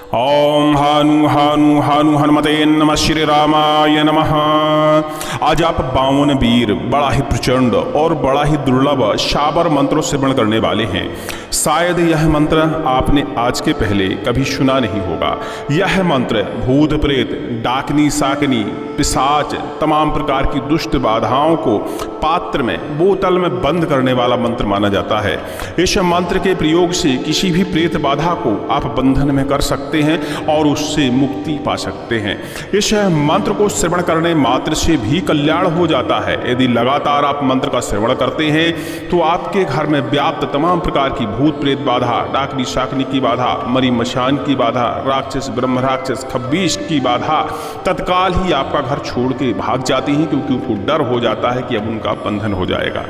ओम हानु हानु हानु हनुमते नमः श्री रामाय नमः। आज आप 52 वीर बड़ा ही प्रचंड और बड़ा ही दुर्लभ शाबर मंत्रों से श्रवण करने वाले हैं। शायद यह मंत्र आपने आज के पहले कभी सुना नहीं होगा। यह मंत्र भूत प्रेत, डाकनी साकनी, पिशाच, तमाम प्रकार की दुष्ट बाधाओं को पात्र में, बोतल में बंद करने वाला मंत्र माना जाता है। इस मंत्र के प्रयोग से किसी भी प्रेत बाधा को आप बंधन में कर सकते हैं और उससे मुक्ति पा सकते हैं। इस मंत्र को श्रवण करने मात्र से भी कल्याण हो जाता है। यदि लगातार आप मंत्र का श्रवण करते हैं तो आपके घर में व्याप्त तमाम प्रकार की भूत प्रेत बाधा, डाकनी शाकनी की बाधा, मरी मशान की बाधा, राक्षस ब्रह्म राक्षस खब्बीश की बाधा तत्काल ही आपका घर छोड़ के भाग जाती हैं, क्योंकि उनको डर हो जाता है कि अब उनका बंधन हो जाएगा।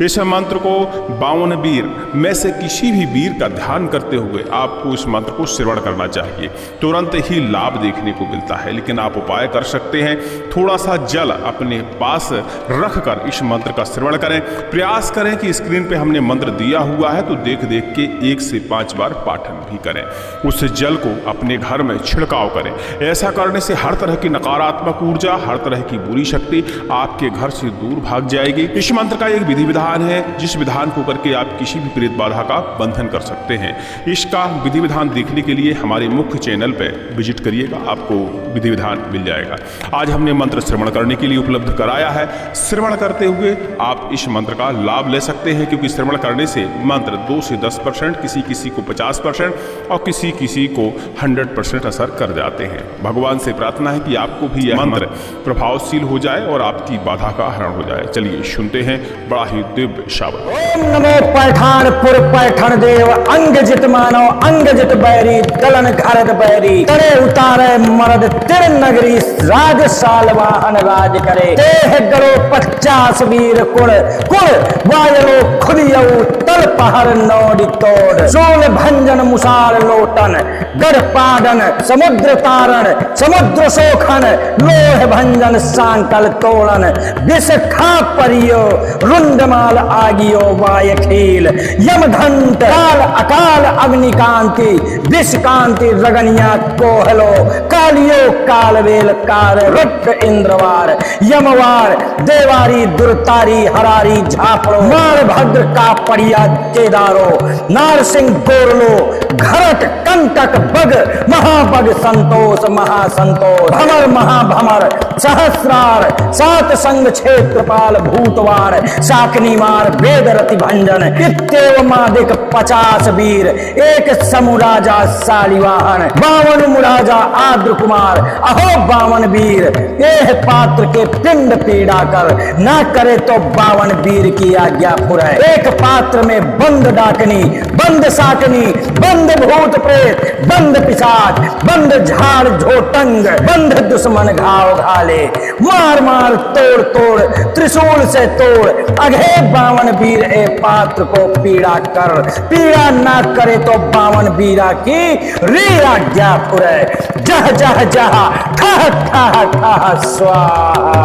इस मंत्र को 52 वीर में से किसी भी वीर का ध्यान करते हुए आपको इस मंत्र को श्रवण करना चाहिए। तुरंत ही लाभ देखने को मिलता है। लेकिन आप उपाय कर सकते हैं, थोड़ा सा जल अपने पास रखकर इस मंत्र का श्रवण करें। प्रयास करें कि स्क्रीन पे हमने मंत्र दिया हुआ है तो देख देख के 1 से 5 बार पाठन भी करें। उस जल को अपने घर में छिड़काव करें। ऐसा करने से हर तरह की नकारात्मक ऊर्जा, हर तरह की बुरी शक्ति आपके घर से दूर भाग जाएगी। इस मंत्र का एक विधि विधान है, जिस विधान को करके आप किसी भी प्रेत बाधा का बंधन कर सकते हैं। इसका विधि विधान देखने के लिए हमारे मुख्य चैनल पे विजिट करिएगा, आपको विधि विधान मिल जाएगा। आज हमने मंत्र श्रवण करने के लिए उपलब्ध कराया है। श्रवण करते हुए आप इस मंत्र का लाभ ले सकते हैं, क्योंकि श्रवण करने से मंत्र 2 से 10%, किसी किसी को 50% और किसी किसी को 100% असर कर जाते हैं। भगवान से प्रार्थना है कि आपको भी यह मंत्र प्रभावशील हो जाए और आपकी बाधा का हरण हो जाए। चलिए सुनते हैं बड़ा ही दिव्य शाबर। ओम नमो पैठानपुर पैठन देव, अंग जित मानव अंग जित बैरी, दलन घरद बैरी, तरे उतारे मरद तिर नगरी, राज साल वाहन राज करे। देह गरो 50 वीर कुल कुल, वायलो खुदियऊ तल पहर नौडी तोड़, सोल भंजन मुसार लोटन, गढ़ पाडन समुद्र तारण, समुद्र शोखन, लोह भंजन सांकल तोड़न, विष खा परियो रुंडमाल आगियो वाय खेल, यमघंट काल अकाल अग्निकांति, विष कांति रगनिया कोहलो, कालियो कालवेल कार रुद्र इंद्रवार, यमवार देवारी दुर्तारी हरारी झापड़ो, मार भद्र का पड़िया केदारो, नारसिंह गोरलो, घरट कंटक बग महाबग संतोष महासंतोष, भमर महाभमर सहस्रार, 7 संग क्षेत्रपाल भूतवार, शाकनी मार वेद रति भंजन, इत्तेव मादिक 50 वीर, एक समुराजा शालिवाहन, 52 मुराजा आद्र कुमार, अहो 52 वीर, एह पात्र के पिंड पीड़ा कर, ना करे तो 52 वीर की आज्ञा पुरै। एक पात्र में बंद डाकनी, बंद साकनी, बंद भूत प्रेत, बंद पिशाच, बंद झाड़ झोटंग, बंद दुश्मन घाव घाले, मार मार तोड़ तोड़ त्रिशूल से तोड़, अघे 52 वीर ए पात्र को पीड़ा कर, पीड़ा ना करे तो 52 वीरा की रे आज्ञा पुरै। जह जह जह ठह ठह ठह स्वाहा।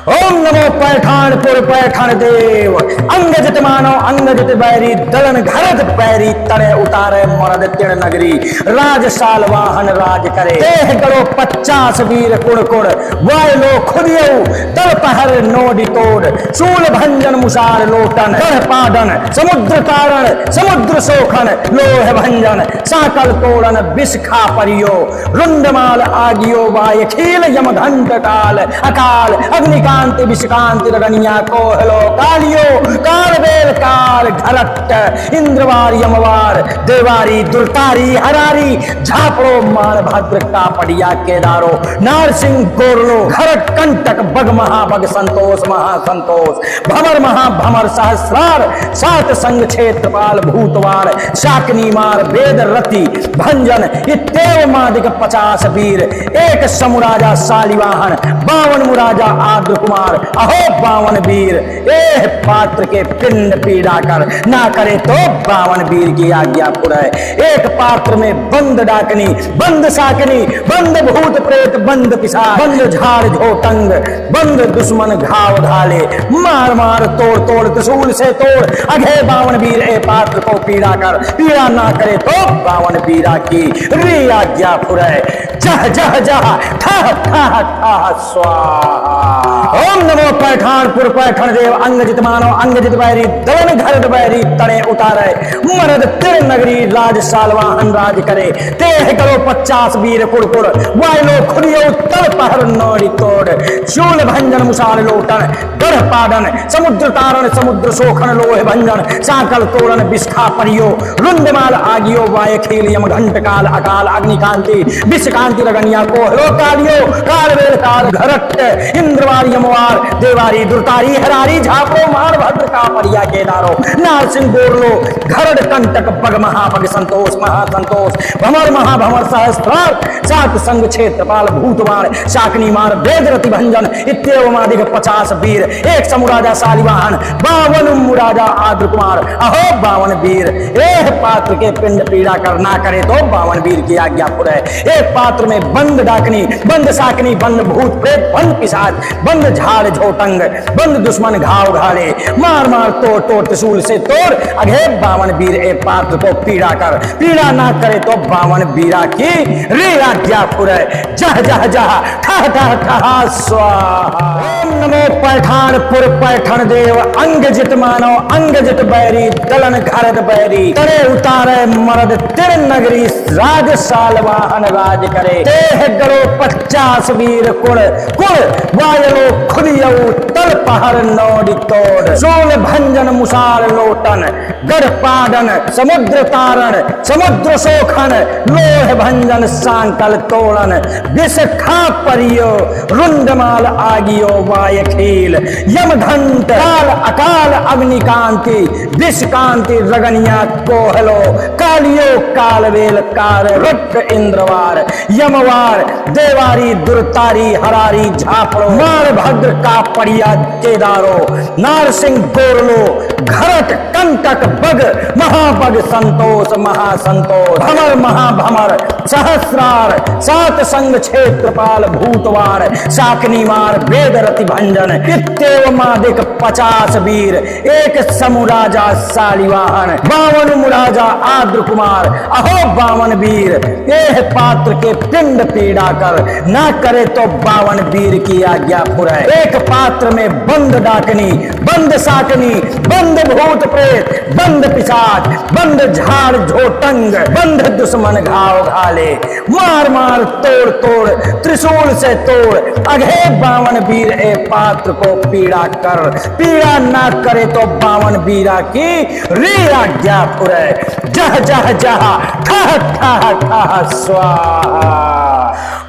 ओम नमो पैठानपुर पैठन देव, अंग जित मानव अंग जित बैरी, दलन घरद पैरी, तड़े उतारे मरद तिर नगरी, राज साल वाहन राज करे। देह गड़ो 50 वीर कुड़ कुड़, वायलो खुदियऊ तल पहर नोडी तोड़, शूल भंजन मुसार लोटन, गढ़ पाडन समुद्र तारण, समुद्र शोखन, लोह भंजन साकल तोड़न, विष खा परियो रुंडमाल आगियो वाय खेल, यमघंट काल अकाल अग्निकांति विषकांति रगनिया कोहलो, कालियो कालवेल काल घरट इंद्रवार यमवार देवारी दुर्तारी हरारी, झापड़ो मार भद्र का पड़िया केदारो, नारसिंह गोरलो, घरट कंटक बग महाबग संतोष महासंतोष, भमर महाभमर सहस्रार, 7 संग क्षेत्रपाल भूतवार, शाकनी मार वेद रति भंजन, इत्तेव मादिक 50 वीर, एक समुराजा शालिवाहन, 52 मुराजा आद्र कुमार अहो बावन वीर एह पात्र के पिंड पीड़ा कर ना करे तो बावन वीर की आज्ञा पुरय। एक पात्र में बंद डाकनी बंद साकनी बंद भूत प्रेत बंद पिशाच बंद झाड़ झोटंग बंद दुश्मन घाव घाले मार मार तोड़ तोड़ त्रिशूल से तोड़ अघे बावन वीर ए पात्र को पीड़ा कर पीड़ा ना करे तो बावन वीरा की रे आज्ञा पुरय। जह जह जह ठह ठह ठह स्वाहा। ओम नमो पैठानपुर पैठण देव अंगजित मानो अंगजित बैरी दलन घर बैरी तणे उतारे मरद तिर नगरी राज सालवाहन राज करे तेह करो 50 वीर कुड़कुड़ वायलो खुदियो तल पहर नोड़ी तोड़ शूल भंजन मुसाल लोटन गढ़ पाडन समुद्र तारण समुद्र शोखन लोह भंजन साकल तोरण बिस्खा परियो रुंडमाल आगियो वाय खील यम घंट काल अकाल अग्निकांति विषकांति रगनिया को लो कालियो काल वेल काल घरट इंद्रवारी यमवार देवारी दुर्तारी हरारी झापो मार भद्र का परिया केदारो नार सिंह बोरलो घरड कंटक बग महापग संतोष महासंतोष भमर महाभमर सहस्त्रार सात संग क्षेत्रपाल भूतवाण शाकनी मार वेदरति भंजन इत्येवमादिक 50 वीर एक समुराजा सालिवाहन 52 मुराजा आद्र कुमार अहो 52 वीर एह पात्र के पिंड पीड़ा कर ना करे तो 52 वीर की आज्ञा पुरय। एक पात्र में बंद डाकनी बंद साकनी बंद भूत प्रेत बंद पिशाच बंद झाड़ झोटंग बंद दुश्मन घाव घाले मार मार तोड़ तोड़ त्रिशूल से तोड़ अघे 52 वीर ए पात्र को पीड़ा कर पीड़ा ना करे तो 52 वीरा की रे आज्ञा पुरय। जह जह जह ठह ठह ठह स्वाहा। ओम नमो पैठानपुर पैठण देव अंगजित मानो अंगजित बैरी दलन घरद बैरी तड़े उतारे मरद तिर नगरी राज सालवाहन राज करे तेह गरो 50 वीर कुड़ कुड़ वायलो खुदियो तल पहर नौड़ी तोड़ शूल भंजन मुसाल लोटन गढ़ पाडन समुद्र तारण समुद्र शोखन लोह भंजन सांकल तोड़न विष खा परियो रुंडमाल आगियो वाय खील यम घंट काल अकाल अग्निकांति विषकांति रगनिया कोहलो कालियो कालवेल कार रुट इंद्रवार यमवार देवारी दुर्तारी हरारी झापड़ो मार भद्र का परिया केदारो नार सिंह गोरलो घरट कंटक बग महाबग संतोष महासंतोष भमर महाभमर सहस्रार सात संग क्षेत्रपाल भूतवार शाकनी मार वेदरति भंजन इत्येवमादिक 50 वीर एक समुराजा सालिवाहन 52 मुराजा आद्र कुमार अहो 52 वीर एह पात्र के पिंड पीड़ा कर ना करे तो 52 वीर की आज्ञा पुरय। एक पात्र में बंद डाकनी बंद साकनी बंद भूत प्रेत बंद पिशाच बंद झाड़ झोटंग बंद दुश्मन घाव घाले मार मार तोड़ तोड़ त्रिशूल से तोड़ अघे 52 वीर ए पात्र को पीड़ा कर पीड़ा ना करे तो 52 वीरा की रे आज्ञा पुरय। जह जह जह ठह ठह ठह स्वाहा।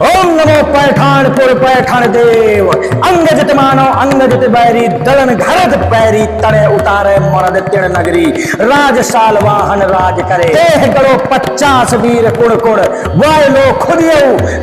ओम नमो पैठानपुर पैठण देव अंगजित मानो अंगजित बैरी दलन घरद बैरी तड़े उतारे मरद तिर नगरी राज सालवाहन राज करे तेह गरो 50 वीर कुड़ कुड़ वायलो खुदियो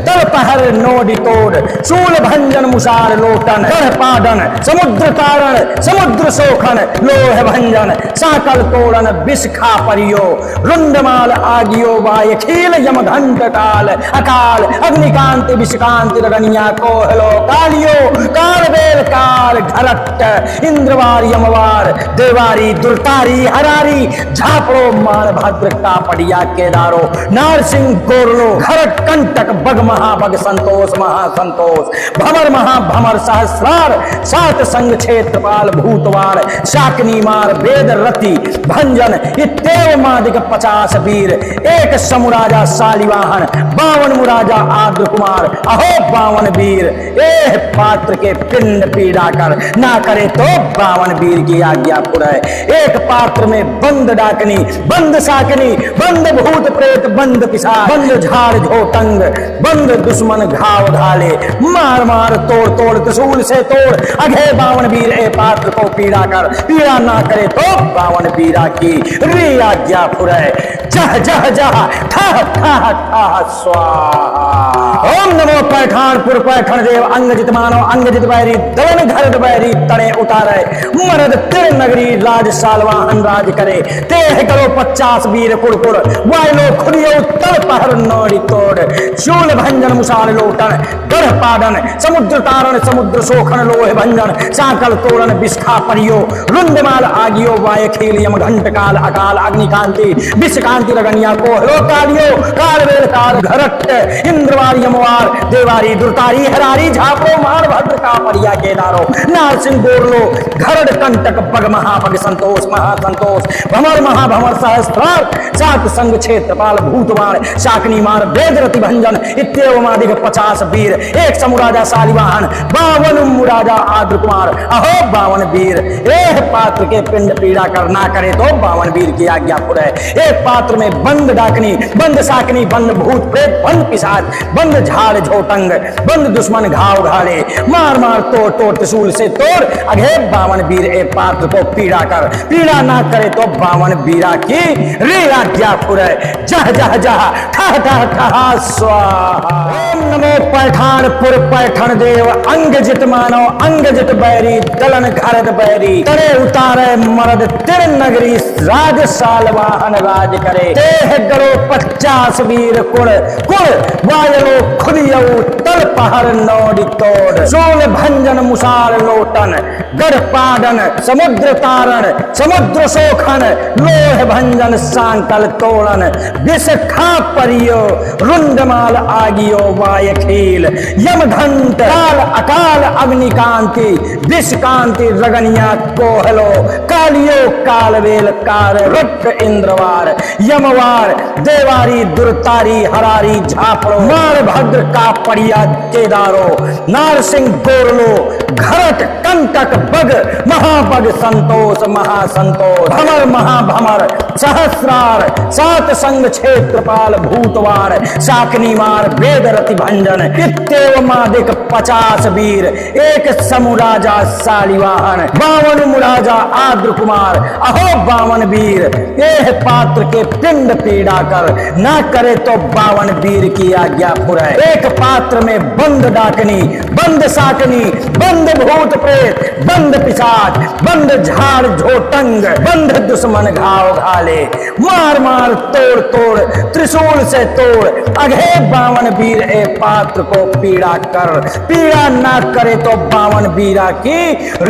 तल पहर नोडी तोड़ शूल भंजन मुसार लोटन गढ़ पाडन समुद्र तारण समुद्र शोखन लोह भंजन साकल तोड़न विष खा परियो रुंडमाल आगियो वाय खील यम घंट काल अकाल अग्निकांति विषकांति रगनिया कोहलो कालियो काल बेल काल घरट इंद्रवार यमवार देवारी दुर्तारी हरारी झापड़ो मार भद्र का पड़िया केदारो नार सिंह गोरलो घरट कंटक बग महाबग संतोष महासंतोष भमर महाभमर सहस्रार सात संग क्षेत्रपाल भूतवार शाकनी मार वेद रति भंजन इत्येवमादिक 50 वीर एक समुराजा सालिवाहन 52 मुराजा आद्र कुमार अहो 52 वीर एह पात्र के पिंड पीड़ा कर ना करे तो 52 वीर की आज्ञा पुरय। एक पात्र में बंद डाकनी बंद साकनी बंद भूत प्रेत बंद पिशाच बंद झाड़ झोटंग बंद दुश्मन घाव घाले मार मार तोड़ तोड़ त्रिशूल से तोड़ अघे 52 वीर ए पात्र को पीड़ा कर पीड़ा ना करे तो 52 वीरा की रे आज्ञा पुरय। जह जह जह ठह ठह ठह स्वाहा। ओम ओम नमो पैठानपुर पैठण देव अंग जित मानो अंग जित बैरी दलन घरत बैरी तड़े उतारे मरद तिर नगरी राज सालवाहन राज करे तेह करो 50 वीर कुड़कुड़ वायलो खुदियो तल पहर नौड़ी तोड़ शूल भंजन मुसाल लोटन गढ़ पाडन समुद्र तारण समुद्र शोखन लोह भंजन साकल तोरण बिस्खा परियो रुंडमाल आगियो वाय खेल यम घंट काल अकाल अग्निकांति विषकांति रगनिया को कालियो काल वेल काल घरट इंद्रवार यमवार देवारी दुर्तारी हरारी झापो मार भद्र का परिया केदारो नारसिंह गोरलो घरड़ कंटक बग महापग संतोष महासंतोष भमर महाभमर सहस्त्रार सात संग क्षेत्रपाल भूतवाण शाकनी मार वेदरति भंजन इत्येवमादिक 50 वीर एक समुराजा सालिवाहन 52 मुराजा आद्र कुमार अहो 52 वीर एक पात्र के पिंड पीड़ा करना करे तो 52 वीर की आज्ञा पुरे एक पात्र में बंद डाकनी बंद साकनी बंद भूत प्रेत बंद पिशाच बंद झाड़ झोटंग बंद दुश्मन घाव घाले मार मार तोड़ तोड़ त्रिशूल से तोड़ अघे 52 वीर एक पात्र को पीड़ा कर पीड़ा ना करे तो 52 वीरा की रे आज्ञा पुरे जह जह जह ठह ठह ठह स्वाहा। ओम नमो पैठानपुर पैठण देव अंग जित मानो अंग जित बैरी दलन घरत बैरी तड़े उतारे मरद तिर नगरी राज सालवाहन राज करे तेह गरो 50 वीर कुड़ कुड़ वायलो खुदियो तल पहर नौड़ी तोड़ शूल भंजन मुसाल लोटन गढ़ पाडन समुद्र तारण समुद्र शोखन लोह भंजन सांकल तोड़न विषखा परियो रुंडमाल आगियो वाय खेल यम घंट काल अकाल अग्निकांति विषकांति रगनिया कोहलो कालियो कालवेल कार रुट इंद्रवार यमवार देवारी दुर्तारी हरारी झापड़ो मार भद्र का परिया केदारो नारसिंह गोरलो घरट कंटक बग महाबग संतोष महासंतोष भमर महाभमर सहस्रार सात संग क्षेत्रपाल भूतवार शाकनी मार वेदरति भंजन इत्येवमादिक 50 वीर एक समुराजा सालिवाहन 52 मुराजा आद्र कुमार अहो 52 वीर एह पात्र के पिंड पीड़ा कर ना करे तो 52 वीर की आज्ञा पुरे एक पात्र में बंद डाकनी बंद साकनी बंद भूत प्रेत बंद पिशाच बंद झाड़ झोटंग बंद दुश्मन घाव घाले मार मार तोड़ तोड़ त्रिशूल से तोड़ अघे 52 वीर ए पात्र को पीड़ा कर पीड़ा ना करे तो 52 वीरा की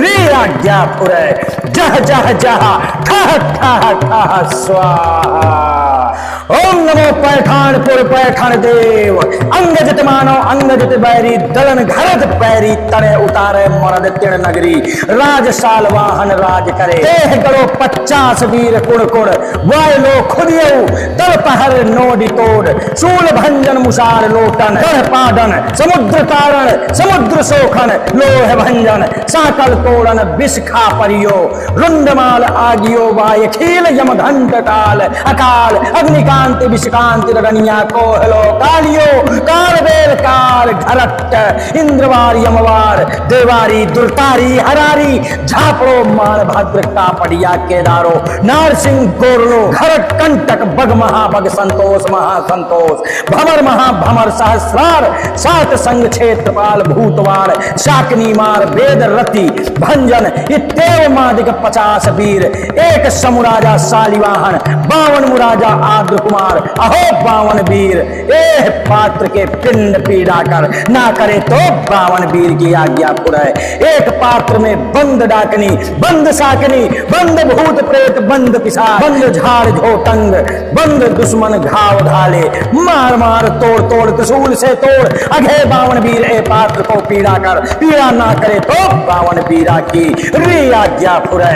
रे आज्ञा पुरे जह जह जह ठह ठह ठह स्वाहा। ओम नमो पैठानपुर पैठण देव अंग जित मानो अंग जित बैरी दलन घरत बैरी तड़े उतारे मरद तिर नगरी राज सालवाहन राज करे तेह गरो 50 वीर कुड़ कुड़ वायलो खुदियो तल पहर नोडी तोड़ शूल भंजन मुसार लोटन गढ़ पाडन समुद्र तारण समुद्र शोखन लोह भंजन साकल तोड़न विषखा परियो रुंडमाल आगियो वाय खील यम घंट काल अकाल अग्निकांति विषकांति रगनिया कोहलो कालियो कालवेल काल घरट इंद्रवार यमवार देवारी दुर्तारी हरारी झापड़ो मार भद्र का पड़िया केदारो नारसिंह गोरलो घरट कंटक बग महाबग संतोष महासंतोष भमर महाभमर सहस्रार सात संग क्षेत्रपाल भूतवार शाकनी मार वेद रति भंजन इत्येवमादिक 50 वीर एक समुराजा सालिवाहन 52 मुराजा आद्र कुमार अहो 52 वीर एह पात्र के पिंड पीड़ा कर ना करे तो 52 वीर की आज्ञा पुरे एक पात्र में बंद डाकनी बंद साकनी बंद भूत प्रेत बंद पिशाच बंद झाड़ झोटंग बंद दुश्मन घाव घाले मार मार तोड़ तोड़ त्रिशूल से तोड़ अघे 52 वीर ए पात्र को पीड़ा कर पीड़ा ना करे तो 52 वीरा की रे आज्ञा पुरे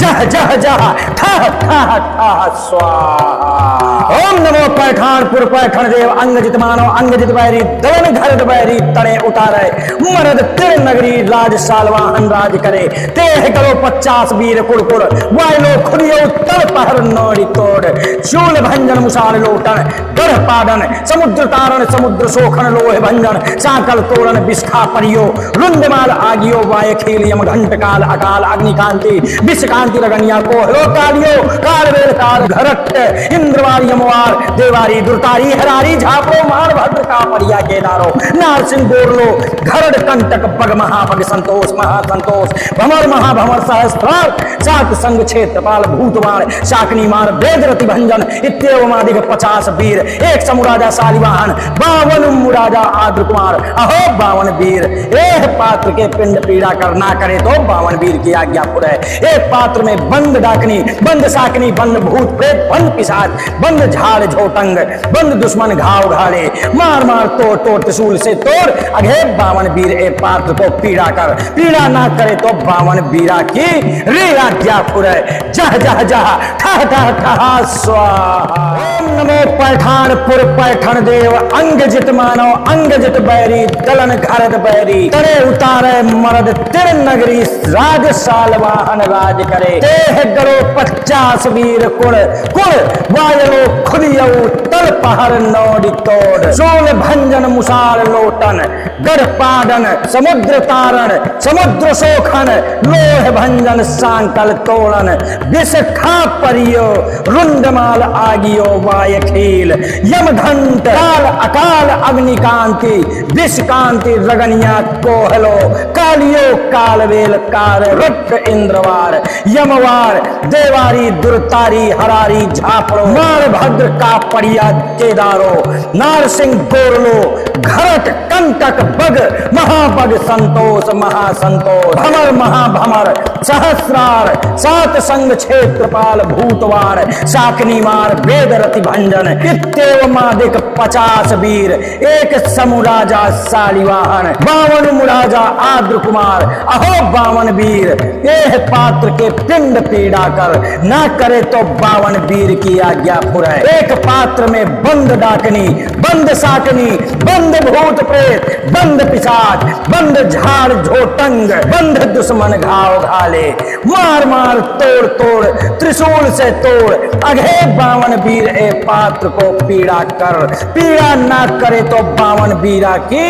जह जह जह ठह ठह ठह स्वाहा। ओम नमो पैठानपुर पैठण देव अंग जित मानो अंग जित बैरी दलन घरत बैरी तड़े उतारे मरद तिर नगरी राज सालवाहन राज करे तेह करो 50 वीर कुड़ कुड़ वायलो खुदियो तल पहर नौड़ी तोड़ शूल भंजन मुसाल लोटन गढ़ पाडन समुद्र तारण समुद्र शोखन लोह भंजन साकल तोरण विषखा परियो रुंडमाल आगियो वाय खेल यम घंट काल अकाल अग्निकांति विषकांति रगनिया कोहलो कालियो कालवेल काल घरट इंद्रवार यमवार देवारी दुर्तारी हरारी झापरो मार भद्र का परिया केदारो नार सिंह गोरलो घरड़ कंटक बग महापग संतोष महासंतोष भमर महाभमर सहस्त्रार सात संग क्षेत्रपाल भूतवाण शाकनी मार वेद रति भंजन इत्येव मादिक 50 वीर एक समुराजा शालिवाहन 52 मुराजा आद्र कुमार अहो 52 वीर एक पात्र के पिंड पीड़ा करना करे तो 52 वीर की आज्ञा पुरे एक पात्र में बंद डाकनी बंद साकनी बंद भूत प्रेत बंद पिशाच बंद झाड़ झोटंग बंद दुश्मन घाव घाले मार मार तोड़ तोड़ त्रिशूल से तोड़ अघे 52 वीर ए पात्र को पीड़ा कर पीड़ा ना करे तो 52 वीरा की रे आज्ञा पुरे जह जह जह ठह ठह ठह स्वाहा ओम नमो पैठानपुर पैठन देव अंग जित मानो अंग जित बैरी दलन घरद बैरी तरे उतारे मरद तिर नगरी राज सालवाहन राज करे देह गरो 50 वीर कुण कुण वायलो खुदियऊ तल पहर नौडी तोड़ सोल भंजन मुसार लोटन गढ़ पाडन समुद्र तारण समुद्र शोखन लोह भंजन सांकल तोड़न विष खा परियो रुंडमाल आगियो वाय खील यम घंट काल अकाल अग्निकांति विष कांति रगनिया कोहलो कालियो कालवेल कार रुट इंद्रवार यमवार देवारी दुर्तारी हरारी झापड़ो मार भद्र का परिया केदारो नार सिंह गोरलो घरट कंटक बग महाबग संतोष महासंतोष भमर महाभमर सहस्रार सात संग क्षेत्रपाल भूतवार शाकनी मार वेद रति भंजन इत्येव मादिक 50 वीर एक समुराजा शालिवाहन 52 मुराजा आद्र कुमार अहो 52 वीर एह पात्र के पिंड पीड़ा कर ना करे तो 52 वीर की आज्ञा पुरे एक पात्र में बंद डाकनी बंद साकनी बंद भूत प्रेत बंद पिशाच बंद झाड़ झोटंग बंद दुश्मन घाव घाले मार मार तोड़ तोड़ त्रिशूल से तोड़ अघे 52 वीर ए पात्र को पीड़ा कर पीड़ा ना करे तो 52 वीरा की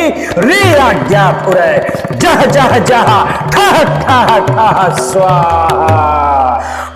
रे आज्ञा पुरे जह जह जह ठह ठह ठह स्वाहा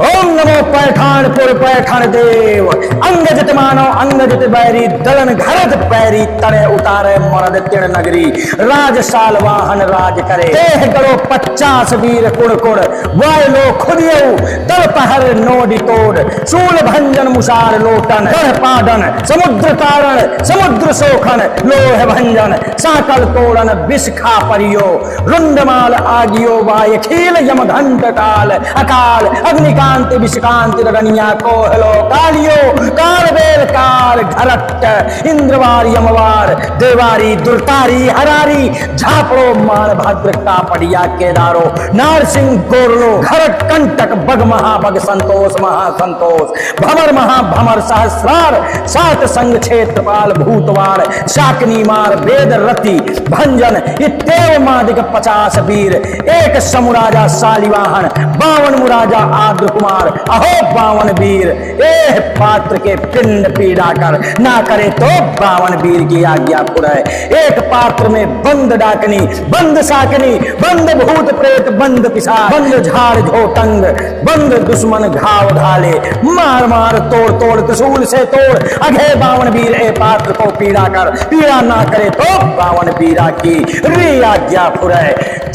ओम नमो पैठानपुर पैठन देव अंग जित मानो अंग जित बैरी दलन घरद पैरी तड़े उतारे मरद तिण नगरी राज सालवाहन राज करे देह गरो 50 वीर कुड़ कुड़ वायलो खुदियऊ तल पहर नोडी तोड़ शूल भंजन मुसार लोटन गढ़ पाडन समुद्र तारण समुद्र शोखन लोह भंजन साकल तोड़न विष खा परियो रुंडमाल आगियो वाय खील यम घंट काल अकाल अग्निकांति विषकांति रगनिया कोहलो कालियो कालवेल काल घरट इंद्रवार यमवार देवारी दुर्तारी हरारी झापड़ो मार भद्र का पड़िया केदारो नार सिंह गोरलो घरट कंटक बग महाबग संतोष महासंतोष भमर महाभमर सहस्रार सात संग क्षेत्रपाल भूतवार शाकनी मार वेद रति भंजन इत्येव मादिक 50 वीर एक समुराजा शालिवाहन 52 मुराजा आद्र कुमार अहो 52 वीर एह पात्र के पिंड पीड़ा कर ना करे तो 52 वीर की आज्ञा पुरे एक पात्र में बंद डाकनी बंद साकनी बंद भूत प्रेत बंद पिशाच बंद झाड़ झोटंग बंद दुश्मन घाव घाले मार मार तोड़ तोड़ त्रिशूल से तोड़ अघे 52 वीर ए पात्र को पीड़ा कर पीड़ा ना करे तो 52 वीरा की रे आज्ञा पुरे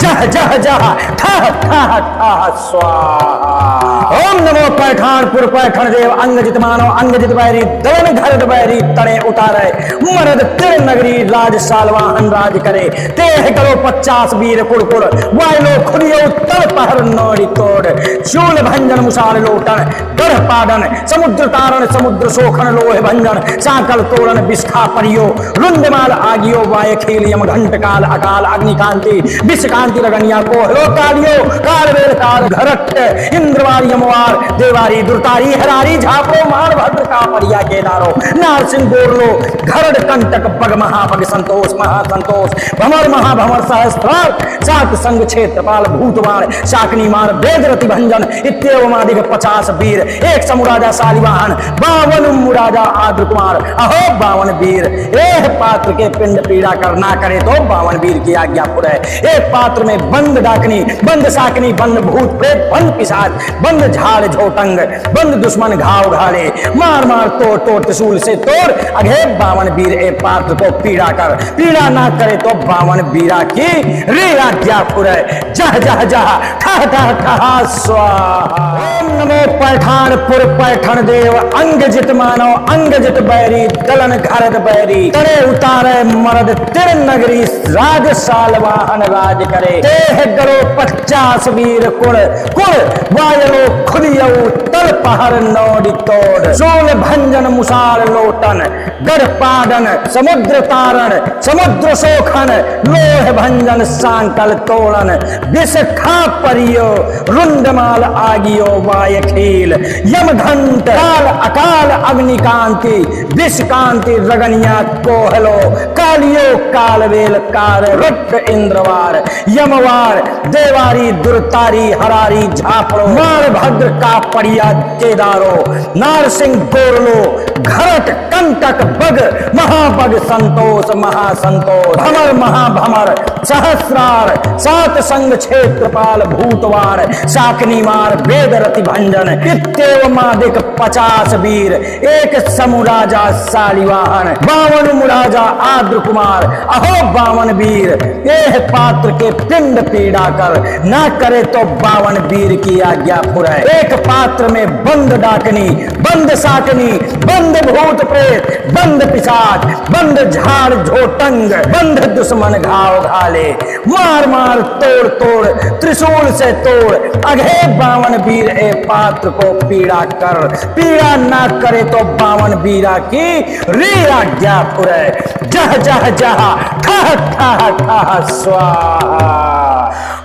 जह जह जह ठह ठह ठह स्वाहा ओम नमो पैठानपुर पैठन देव अंग जित मानो अंग जित बैरी दलन घरद बैरी तड़े उतारे मरद तिर नगरी राज सालवाहन राज करे तेह करो 50 वीर कुड़कुड़ वायलो खुदियो तल पहर नौड़ी तोड़ शूल भंजन मुसार लोटन गढ़ पाडन समुद्र तारण समुद्र शोखन लोह भंजन साकल तोड़न विष्ठा परियो रुंडमाल आगियो वाय खील यम घंट काल अकाल अग्निकांति विषकांति रगनिया कोहलो कालियो कालवेल काल घरट इंद्रवार यमवार देवारी दुर्तारी हरारी झापड़ो मार भद्र का परिया केदारो नार सिंह गोरलो घरड़ कंटक बग महाबग संतोष महासंतोष भमर महाभमर सहस्त्रार सात संग क्षेत्रपाल भूतवार शाकनी मार वेद रति भंजन इत्येव मादिक 50 वीर एक समुराजा शालिवाहन 52 मुराजा आद्र कुमार अहो 52 वीर एह पात्र के पिंड पीड़ा कर, ना करे तो बावन वीर की आज्ञा पुरे। एक पात्र में बंद डाकनी, बंद साकनी, बंद भूत प्रेत, बंद पिशाच, बंद झाड़ झोटंग, बंद दुश्मन घाव घाले, मार मार तोड़ तोड़ त्रिशूल से तोड़, अघे बावन वीर ए पात्र को पीड़ा कर, पीड़ा ना करे तो बावन वीरा की रे आज्ञा पुरे। जह जह जह ठह ठह ठह स्वाहा। ओम नमो पैठानपुर पैठन देव, अंग जित मानो अंग जित बैरी, दलन घरद बैरी, तरे उतारे मरद तिर नगरी, राज साल वाहन राज करे। देह गरो 50 वीर कुण कुण, वायलो खुदियऊ तल पहर नौड़ी तोड़, सोल भंजन मुसार लोटन, गढ़ पाडन समुद्र तारण, समुद्र सोखन, लोह भंजन सांकल तोड़न, विष खा परियो रुंडमाल आगियो वाय खेल, यम घंट काल अकाल अग्निकांति, विष कांति रगनिया कोहलो, कालियो कालवेल कार रुद्र इंद्रवार, यमवार देवारी दुर्तारी हरारी झापड़ो, मार भद्र का परिया केदारो, नारसिंह गोरलो, घरट कंटक बग, महाबग संतोष महासंतोष, भमर महाभमर सहस्रार, सात संग क्षेत्रपाल भूतवार, शाकनी मार वेद रति भंजन, इत्तेव मादिक 50 वीर, एक समुराजा शालिवाहन, 52 मुराजा आद्र कुमार, अहो 52 वीर, एह पात्र के पिंड पीड़ा कर, ना करे तो 52 वीर की आज्ञा पुरे। एक पात्र में बंद डाकनी, बंद साकनी, बंद भूत प्रेत, बंद पिशाच, बंद झाड़ झोटंग, बंद दुश्मन घाव घाले, मार मार तोड़ तोड़ त्रिशूल से तोड़, अघे 52 वीर ए पात्र को पीड़ा कर, पीड़ा ना करे तो 52 वीरा की रे आज्ञा पुरे। जह जह जह ठह ठह ठह स्वाहा।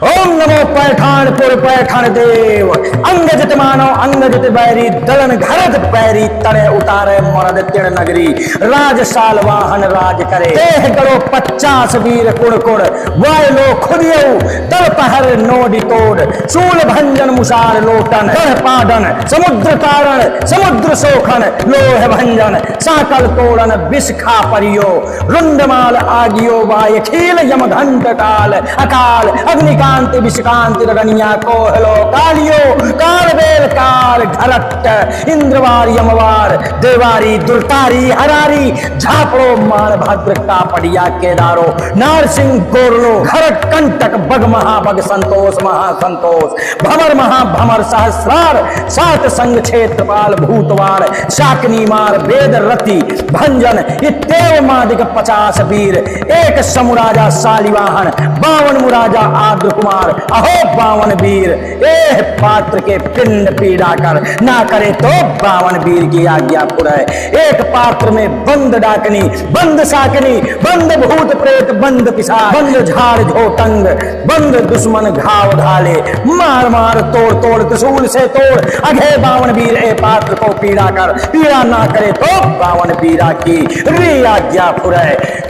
ओम नमो पैठानपुर पैठन देव, अंग जित मानो अंग जित बैरी, दलन घरद बैरी, तड़े उतारे मरद तिर नगरी, राज साल वाहन राज करे। देह गरो 50 वीर कुड़ कुड़, वायलो खुदियऊ तल पहर नोडी तोड़, शूल भंजन मुसार लोटन, गढ़ पाडन समुद्र तारण, समुद्र सोखन, लोह भंजन साकल तोड़न, विष खा परियो रुंडमाल आगियो वाय खील, यम घंट काल अकाल अग्निकांति विषकांति रगनिया कोहलो, कालियो कालवेल कार घरट इंद्रवार यमवार, देवारी दुर्तारी हरारी, झापड़ो मार भद्र का पड़िया केदारो, नारसिंह गोरलो, घरट कंटक बग महाबग संतोष महासंतोष, भमर महाभमर सहस्रार, सात संग क्षेत्रपाल भूतवार, शाकनी मार वेद रति भंजन, इत्तेव मादिक 50 वीर, एक समुराजा शालिवाहन, 52 मुराजा आद्र कुमार, अहो 52 वीर, एह पात्र के पिंड पीड़ा कर, ना करे तो 52 वीर की आज्ञा पुरे। एक पात्र में बंद डाकनी, बंद साकनी, बंद भूत प्रेत, बंद पिशाच, बंद झाड़ झोटंग, बंद दुश्मन घाव घाले, मार मार तोड़ तोड़ त्रिशूल से तोड़, अघे 52 वीर ए पात्र को पीड़ा कर, पीड़ा ना करे तो 52 वीरा की रे आज्ञा पुरे।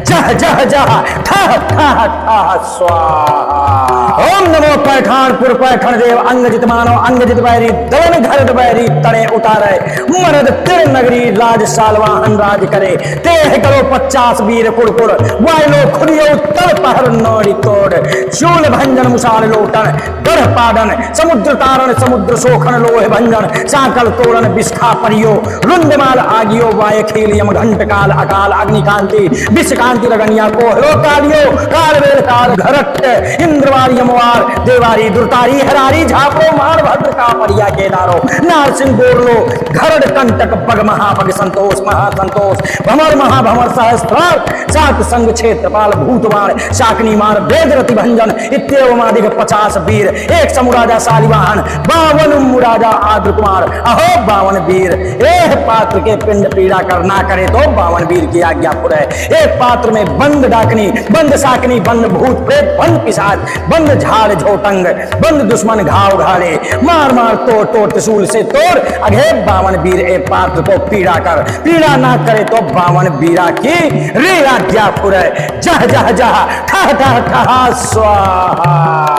जह जह जह ठह ठह ठह स्वाहा। ओम नमो पैठानपुर पैठन देव, अंग जित मानो अंग जित बैरी, दलन घरद बैरी, तड़े उतारे मरद तिर नगरी, राज सालवाहन राज करे। देह गरो 50 वीर कुड़ कुड़, वायलो खुदियो तल पहर नौड़ी तोड़, शूल भंजन मुसार लोटन, गढ़ पाडन समुद्र तारण, समुद्र सोखन, लोह भंजन साकल तोड़न, विषखा परियो रुंडमाल आगियो वाय खेल, यम घंट काल अकाल अग्निकांति विष कांति रगनिया कोहलो, कालियो कालवेल काल घरट इंद्रवार यमवार, देवारी दुर्तारी हरारी, झापो मार भद्र का परिया केदारो, नारसिंह गोरलो, घरड कंटक बग महाबग संतोष महासंतोष, भमर महाभमर सहस्रार, सात संग क्षेत्रपाल भूतवार, शाकनी मार वेद रति भंजन, इत्तेव मादिक 50 वीर, एक समुराजा शालिवाहन, 52 मुराजा आद्र कुमार, अहो 52 वीर, एह पात्र के पिंड पीड़ा कर, ना करे तो 52 वीर की आज्ञा पुरे। एक पात्र में बंद डाकनी, बंद साकनी, बंद भूत प्रेत, बंद पिशाच, बंद झाड़ झोटंग, बंद दुश्मन घाव घाले, मार मार तोड़ तोड़ त्रिशूल से तोड़, अघे 52 वीर ए पात्र को पीड़ा कर, पीड़ा ना करे तो 52 वीरा की रे आज्ञा पुरे। जह जह जह ठह ठह ठह स्वाहा।